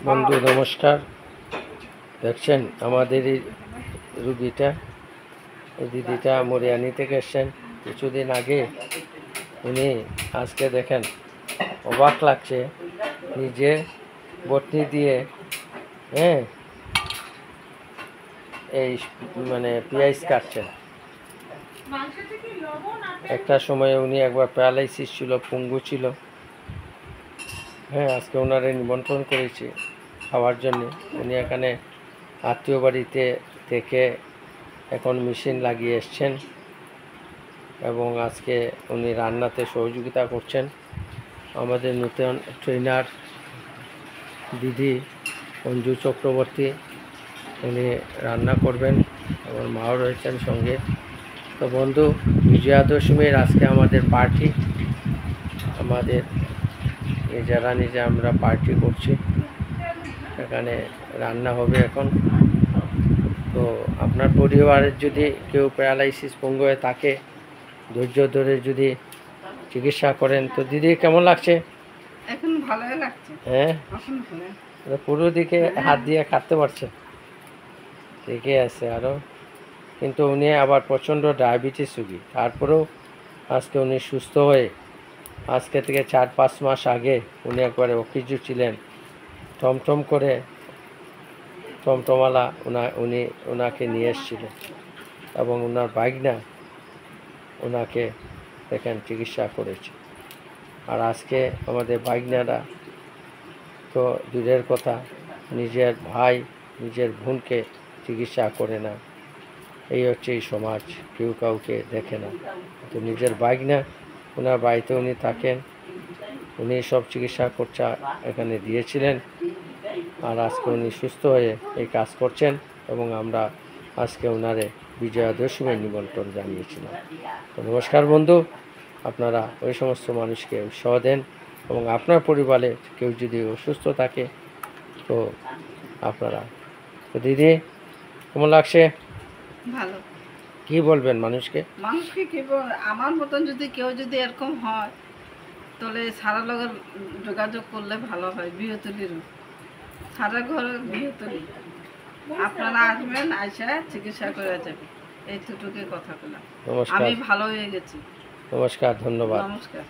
বন্ধু নমস্কার। দেখছেন আমাদের এই রুগীটা, এই দিদিটা মরিয়ানি থেকে এসছেন কিছুদিন আগে। উনি আজকে দেখেন অবাক লাগছে, নিজে বটনি দিয়ে এই মানে পেঁয়াজ কাটছেন। একটা সময়ে উনি একবার প্যারালাইসিস ছিল, পঙ্গু ছিল। আজকে ওনারে নিমন্ত্রণ করেছি খাওয়ার জন্য। উনি এখানে আত্মীয় বাড়িতে থেকে এখন মেশিন লাগিয়ে এসছেন এবং আজকে উনি রান্নাতে সহযোগিতা করছেন। আমাদের নতুন ট্রেনার দিদি অঞ্জু চক্রবর্তী, উনি রান্না করবেন, আমার মাও রয়েছেন সঙ্গে। তো বন্ধু, বিজয়া দশমীর আজকে আমাদের পার্টি, আমাদের নিজেরা নিজে আমরা পার্টি করছি। এখানে রান্না হবে এখন। তো আপনার পরিবারের যদি কেউ প্যারালাইসিস পঙ্গু হয়ে থাকে, ধৈর্য ধরে যদি চিকিৎসা করেন, তো দিদি কেমন লাগছে? এখন ভালোই লাগছে। পুরো দিকে হাত দিয়ে কাটতে পারছে, ঠিকই আছে আরও। কিন্তু উনি আবার প্রচণ্ড ডায়াবেটিস রুগী, তারপরেও আজকে উনি সুস্থ হয়ে, আজকে থেকে 4-5 মাস আগে উনি একবারে অকিজু ছিলেন, টমটম করে টমটমালা ওনাকে নিয়ে এসেছিলেন এবং ওনার বাইকনা ওনাকে দেখেন চিকিৎসা করেছে। আর আজকে আমাদের বাইকনারা তো দূরের কথা, নিজের ভাই নিজের বোনকে চিকিৎসা করে না। এই হচ্ছে এই সমাজ, কেউ কাউকে দেখে না। তো নিজের বাইকনা, ওনার বাড়িতে উনি থাকেন, উনি সব চিকিৎসা খরচা এখানে দিয়েছিলেন। আর আজকে উনি সুস্থ হয়ে এই কাজ করছেন এবং আমরা আজকে ওনারে বিজয়া দশমীর নিমন্ত্রণ জানিয়েছিলাম। তো নমস্কার বন্ধু, আপনারা ওই সমস্ত মানুষকে উৎসাহ দেন এবং আপনার পরিবারে কেউ যদি অসুস্থ থাকে তো আপনারা। তো দিদি কেমন লাগছে? ভালো। কি বলবেন মানুষকে? কি আমার মতন যদি কেউ যদি এরকম হয় তাহলে সারা লগের যোগাযোগ করলে ভালো হয়। বিহতলির সারা ঘরের বিহতলি আপনারা আসবেন, আইসা চিকিৎসা করে যাবে। এইটুকুই কথা বললাম। আমি ভালো হয়ে গেছি। নমস্কার, ধন্যবাদ। নমস্কার।